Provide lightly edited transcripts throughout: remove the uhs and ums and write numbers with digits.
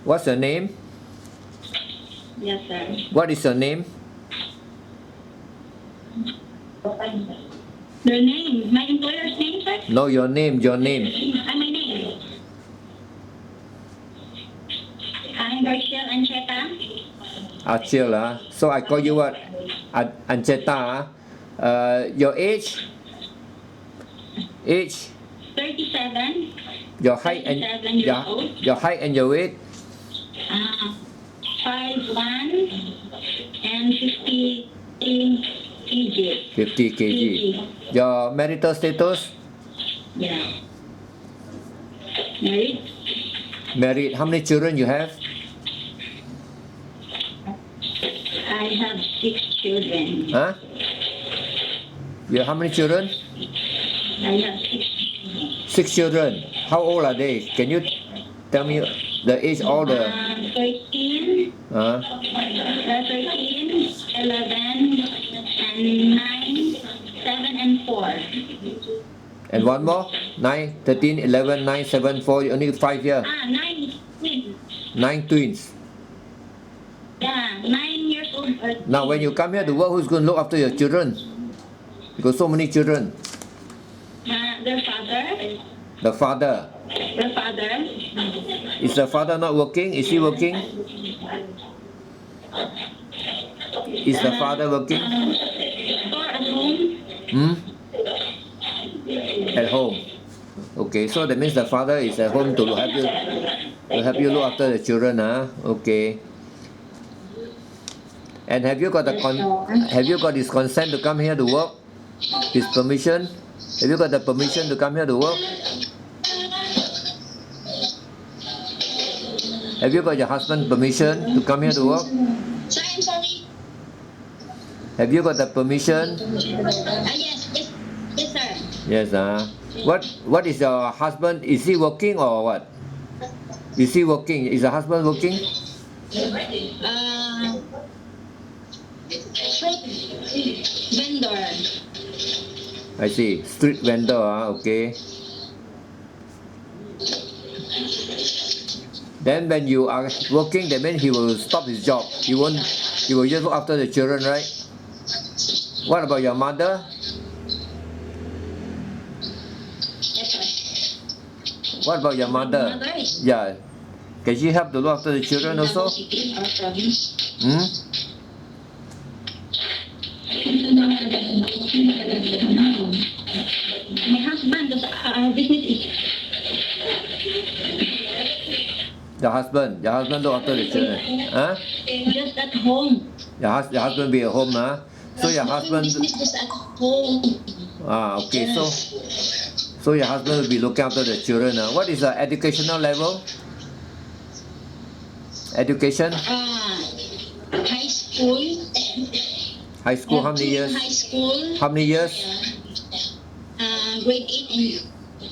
What's your name? Yes, sir. What is your name? Your name? My employer's name, sir? No, your name. My name. I'm Aerchil Aerchil, so I call you what? Ancheta. Your age? 37. Your height and 37 years old. your height and your weight? 5'1" and 50 kg. 50 kg. Your marital status? Yeah. Married? Married. How many children you have? I have 6 children. Huh? You have how many children? I have 6 children. How old are they? Can you tell me the age, all the... 13, 13, 11, and 9, 7, and 4. And one more? 9, 13, 11, 9, 7, 4. You only 5 here. 9 twins. 9 twins. Yeah, 9 years old. Now when you come here to work, who's going to look after your children? You got so many children. Their father. The father. The father. Is the father not working? Is he working? Is the father working? Or at home. At home. Okay, so that means the father is at home to help you look after the children, Okay. And have you got his consent to come here to work? His permission? Have you got the permission to come here to work? Have you got your husband's permission to come here to work? Sorry, I'm sorry. Have you got the permission? Yes, sir. Yes, What is your husband? Is he working or what? Is he working? Is the husband working? Fruit vendor. I see. Street vendor, okay. Then when you are working, that means he will stop his job. He will just look after the children, right? What about your mother? Yes, sir. What about your mother? Yeah. Can she help to look after the children also? My husband does business is Your husband look after the children. just at home. Your husband be at home, So your husband. Business just at home. Okay. So your husband will be looking after the children. What is the educational level? Education? High school. High school, how many years? High school. How many years? Grade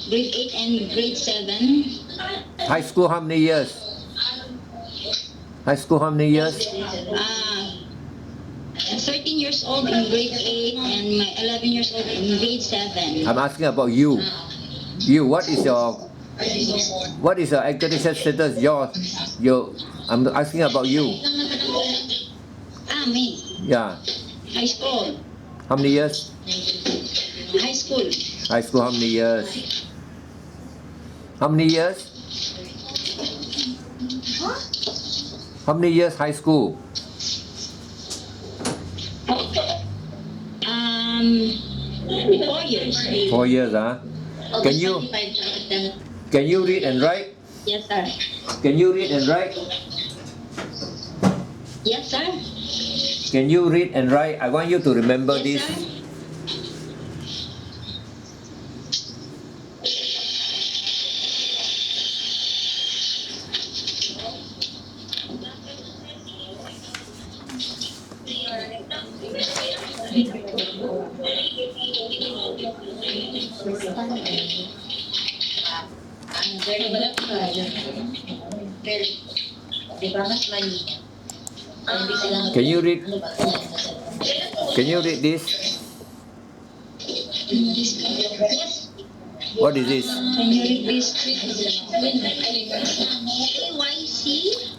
8 and grade 7. High school, how many years? High school, how many years? 13 years old in grade 8 and my 11 years old in grade 7. I'm asking about you. What is your education status? I'm asking about you. Me. Yeah. High school. How many years? High school. High school, how many years? How many years? How many years high school? 4 years. 4 years, Can you read and write? Yes, sir. Can you read and write? Yes, sir. Can you read and write? I want you to remember this. Sir. Can you read? Can you read this? Yes. What is this? Can you read this?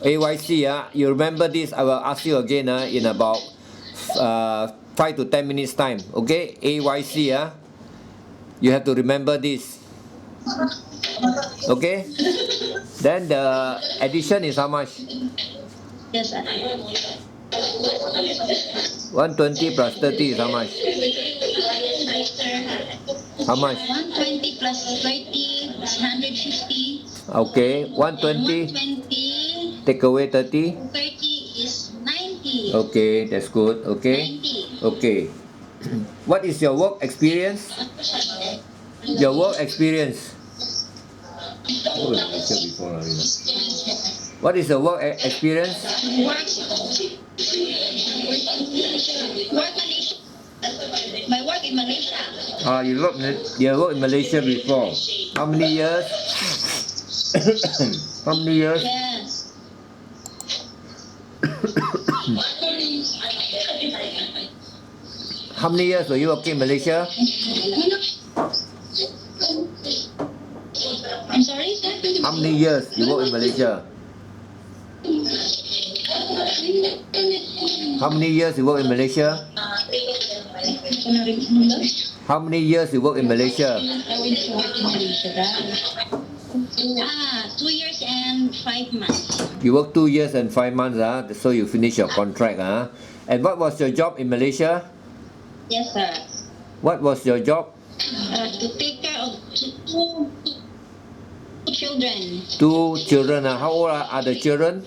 AYC, you remember this? I will ask you again in about 5 to 10 minutes time. Okay, AYC, you have to remember this. Okay, then the addition is how much? Yes, sir. 120 plus 30 is how much? How much? 120 plus 30 is 150. Okay, 120 120, take away 30. 30 is 90. Okay, that's good. Okay, 90. okay. What is your work experience? Your work experience. What is your work experience? Work Malaysia. My work in Malaysia. You work in Malaysia before. How many years? How many years? Yes. How many years were you working in Malaysia? I'm sorry, sir. How many years you work in Malaysia? How many years you work in Malaysia? How many years you work in Malaysia? 2 years and 5 months. You work 2 years and 5 months, so you finish your contract. And what was your job in Malaysia? Yes, sir. What was your job? To take care of two children. 2 children. How old are the children?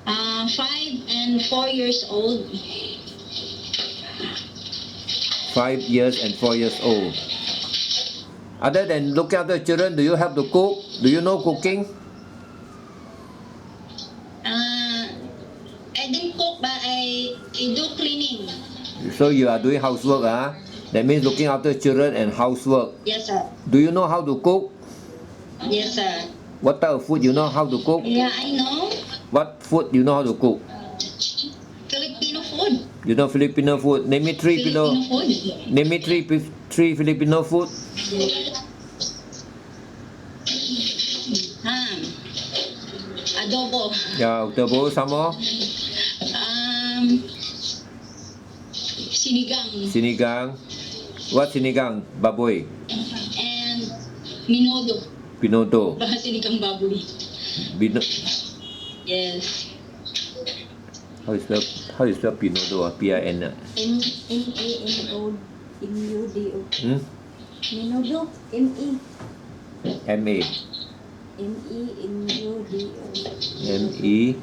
5 and 4 years old. 5 years and 4 years old. Other than looking after children, do you have to cook? Do you know cooking? I didn't cook, but I do cleaning. So you are doing housework, That means looking after children and housework. Yes, sir. Do you know how to cook? Yes, sir. What type of food you know how to cook? Yeah, I know. What food you know how to cook? Filipino food. You know Filipino food. Name me three Filipino food. Name me three Filipino food. Adobo. Yeah, adobo, some more. Sinigang. Sinigang. What sinigang? Baboy. And minodo. Pinodo. Sinigang baboy. Yes. Yes. How you spell Pinodo? P-I-N. M-A-N-O-M-U-D-O. Minodo. M-E. M-A. M-E-N-U-D-O. M-E.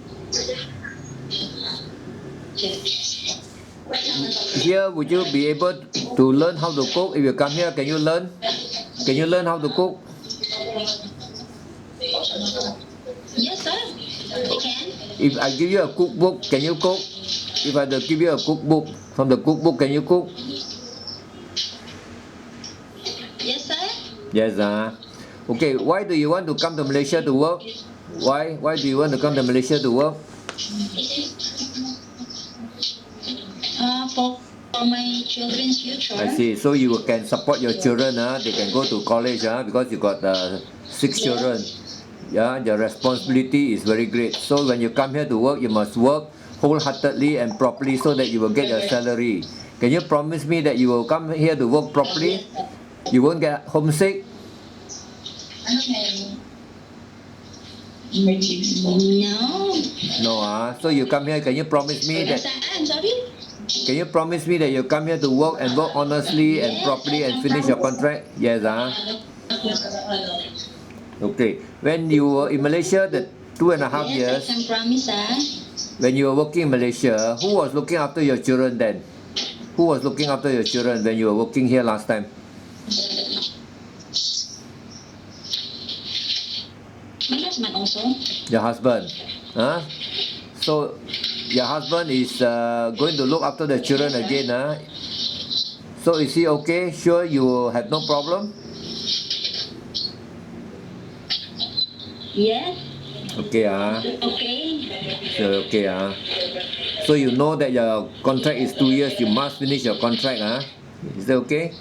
Here, would you be able to learn how to cook? If you come here, can you learn? Can you learn how to cook? Yes, sir. I can. If I give you a cookbook, can you cook? If I give you a cookbook, from the cookbook, can you cook? Yes, sir. Yes, Okay, why do you want to come to Malaysia to work? Why? Why do you want to come to Malaysia to work? For my children's future. I see. So you can support your children, they can go to college, because you got 6 children. Yeah, the responsibility is very great. So when you come here to work, you must work wholeheartedly and properly so that you will get your salary. Can you promise me that you will come here to work properly? You won't get homesick? No. No, so you come here, can you promise me that? I'm sorry. Can you promise me that you come here to work and work honestly and properly and finish your contract? Yes, Okay. When you were in Malaysia, the 2.5 years, Yes, I can promise, when you were working in Malaysia, who was looking after your children then? Who was looking after your children when you were working here last time? My husband also. Your husband. So your husband is going to look after the children again. So is he okay? Sure you have no problem? Yes. Okay, Okay. So okay, So you know that your contract is 2 years, you must finish your contract, Is that okay?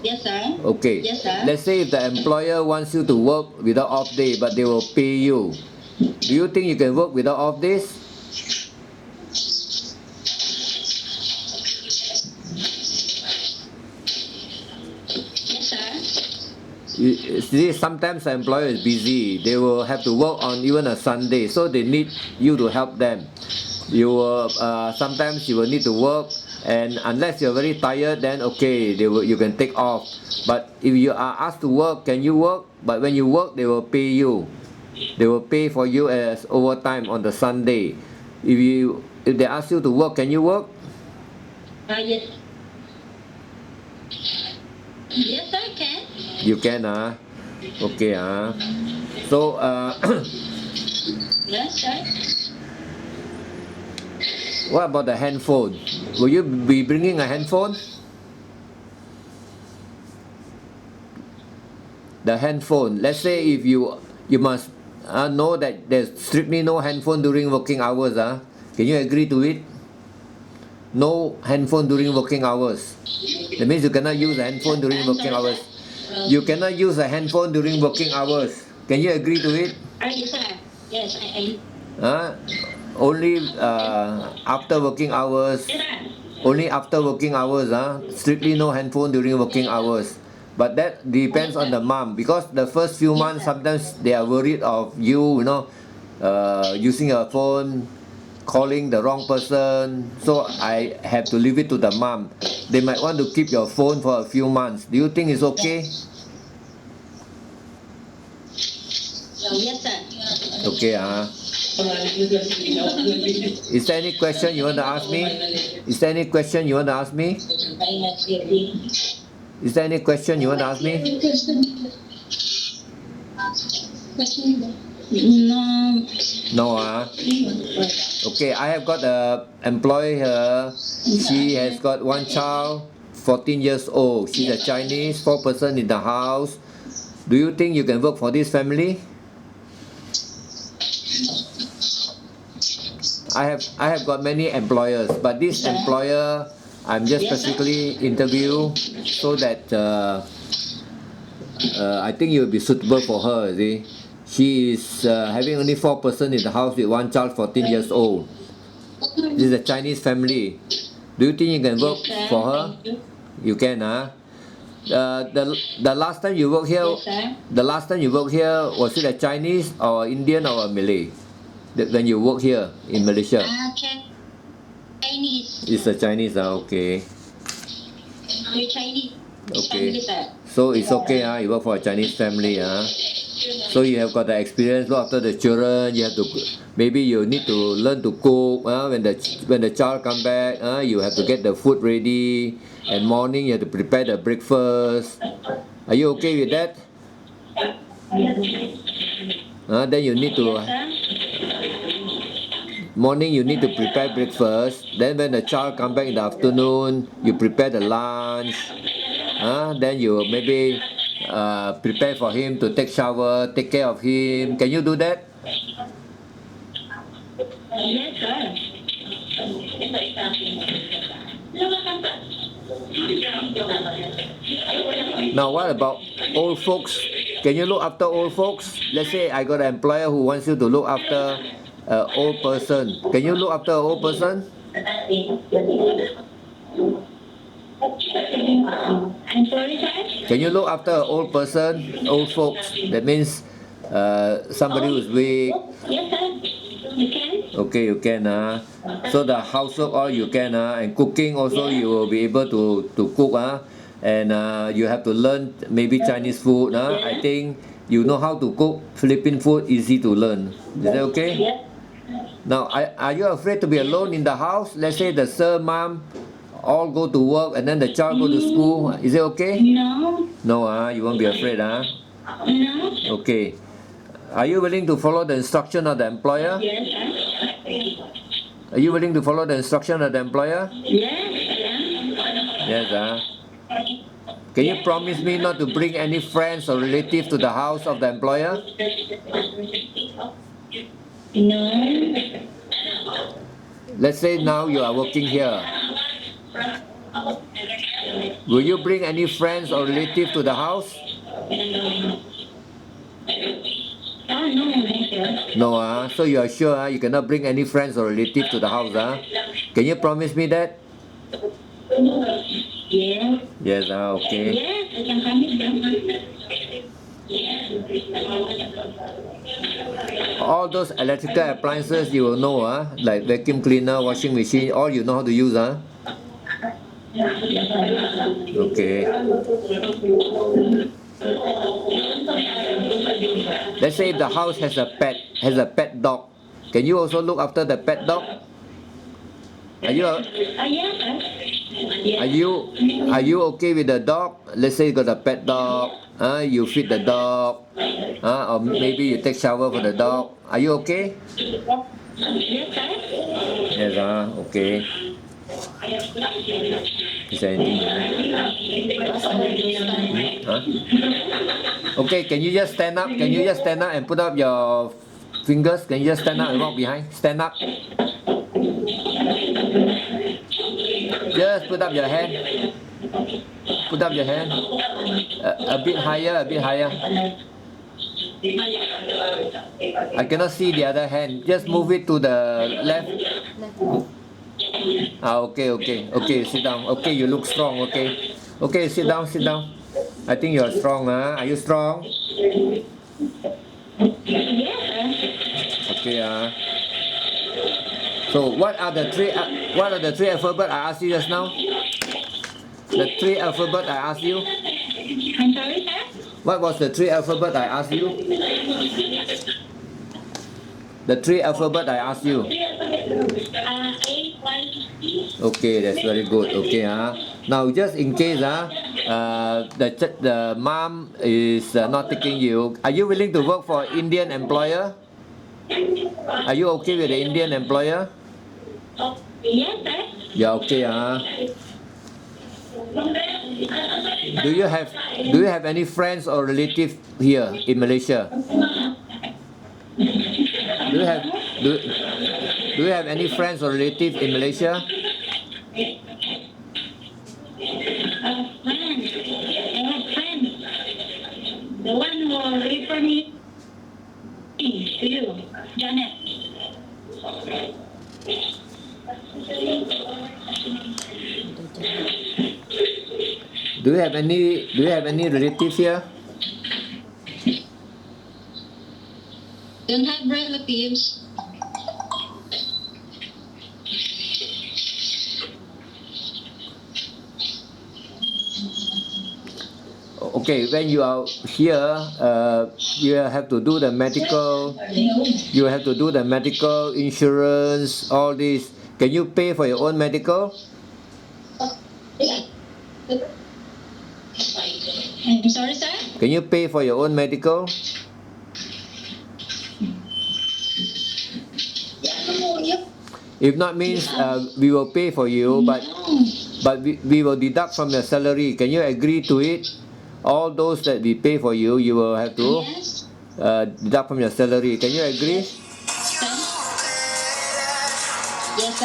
Yes, sir. Okay. Yes, sir. Let's say if the employer wants you to work without off day, but they will pay you. Do you think you can work without off days? Yes, sir. You see, sometimes the employer is busy. They will have to work on even a Sunday, so they need you to help them. You will sometimes you will need to work, and unless you're very tired, then okay, you can take off. But if you are asked to work, can you work? But when you work, they will pay you. They will pay for you as overtime on the Sunday. If they ask you to work, can you work? Yes. Yes, I can. You can okay So Yes, sir. what about the handphone? Will you be bringing a handphone? The handphone. Let's say if you must know that there's strictly no handphone during working hours. Can you agree to it? No handphone during working hours. That means you cannot use a handphone during working hours. You cannot use a handphone during working hours. Can you agree to it? Yes, sir. Yes, I. Only after working hours. Only after working hours. Strictly no handphone during working hours. But that depends on the mom, because the first few months sometimes they are worried of you, using your phone, calling the wrong person. So I have to leave it to the mom. They might want to keep your phone for a few months. Do you think it's okay? Yes, sir. Okay, Is there any question you want to ask me? Is there any question you want to ask me? Is there any question you want to ask me? No. No, Okay, I have got a employee here. She has got one child, 14 years old. She's a Chinese, 4 person in the house. Do you think you can work for this family? I have got many employers, but this employer I'm just specifically interview so that I think it will be suitable for her. See, she is having only 4 person in the house with one child, 14 years old. This is a Chinese family. Do you think you can work for her? You can, the last time you worked here, the last time you worked here, was it a Chinese or Indian or a Malay? When you work here in Malaysia? Chinese. It's a Chinese, okay. You're Chinese. Okay. So it's okay, you work for a Chinese family, So you have got the experience, look after the children. You have to, maybe you need to learn to cook. When the child come back, you have to get the food ready. And morning you have to prepare the breakfast. Are you okay with that? Then you need to. Morning you need to prepare breakfast. Then when the child come back in the afternoon, you prepare the lunch. Then you maybe prepare for him to take shower, take care of him. Can you do that? Yes, sir. Now what about old folks? Can you look after old folks? Let's say I got an employer who wants you to look after an old person. Can you look after an old person? I'm sorry, sir? Can you look after an old person, old folks? That means somebody who's weak. Yes, sir. You can. Okay, you can. So the housework all you can. And cooking also you will be able to cook. And you have to learn maybe Chinese food. I think you know how to cook Philippine food, easy to learn. Is that okay? Yes. Now, are you afraid to be alone in the house? Let's say the sir, mom, all go to work and then the child go to school. Is it okay? No. No, you won't be afraid. No. Okay. Are you willing to follow the instruction of the employer? Yes, sir. Are you willing to follow the instruction of the employer? Yes, I am. Yes, Can you promise me not to bring any friends or relatives to the house of the employer? No. Let's say now you are working here. Will you bring any friends or relative to the house? No, sir. No, so you are sure you cannot bring any friends or relative to the house, Can you promise me that? Yes. Yes, okay. Yes, I can promise. All those electrical appliances you will know, like vacuum cleaner, washing machine, all you know how to use, Okay. Let's say if the house has a pet dog. Can you also look after the pet dog? Are you Yes. are you okay with the dog? Let's say you got a pet dog, you feed the dog, or maybe you take shower for the dog. Are you okay? Yes, sir. Yes, okay. Is there anything? Okay, can you just stand up? Can you just stand up and put up your fingers? Can you just stand up and walk behind? Stand up. Just put up your hand. Put up your hand. A bit higher, a bit higher. I cannot see the other hand. Just move it to the left. Okay, sit down. Okay, you look strong, okay. Okay, sit down. I think you are strong, Are you strong? Okay, So what are the three alphabet I asked you just now? The three alphabet I asked you? I'm sorry, sir? What was the three alphabet I asked you? The three alphabet I asked you. Okay, that's very good. Okay, Now just in case, the mom is not taking you. Are you willing to work for Indian employer? Are you okay with the Indian employer? Yes, sir. Yeah, okay, Do you have any friends or relatives here in Malaysia? Do you have any friends or relatives in Malaysia? Friend. I have friends. The one who referred me to you, Janet. Do you have any relatives here? Don't have relatives. Okay, when you are here, you have to do the medical. You have to do the medical insurance, all this. Can you pay for your own medical? I'm sorry, sir? Can you pay for your own medical? If not means we will pay for you, but we will deduct from your salary. Can you agree to it? All those that we pay for you, you will have to Yes. deduct from your salary. Can you agree? Sir? Yes,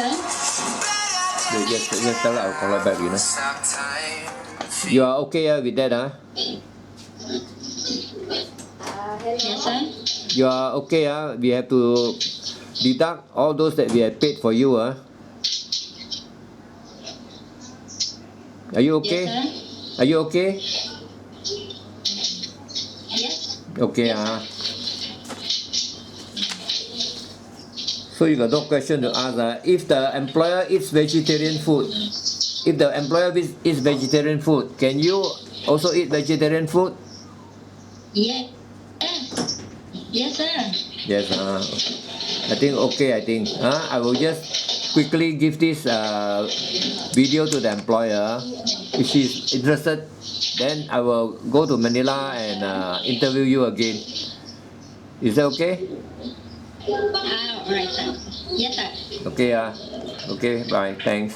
sir. Just tell her I'll call her back, You are okay with that, Yes, sir. You are okay, We have to deduct all those that we have paid for you, Are you okay? Yes, sir. Are you okay? Yes. Okay, So you got no question to ask, If the employer eats vegetarian food, can you also eat vegetarian food? Yes. Yes, sir. Yes, I think okay. I will just quickly give this video to the employer. If she's interested, then I will go to Manila and interview you again. Is that okay? All right, sir. Yes, sir. Okay, okay, bye. Thanks.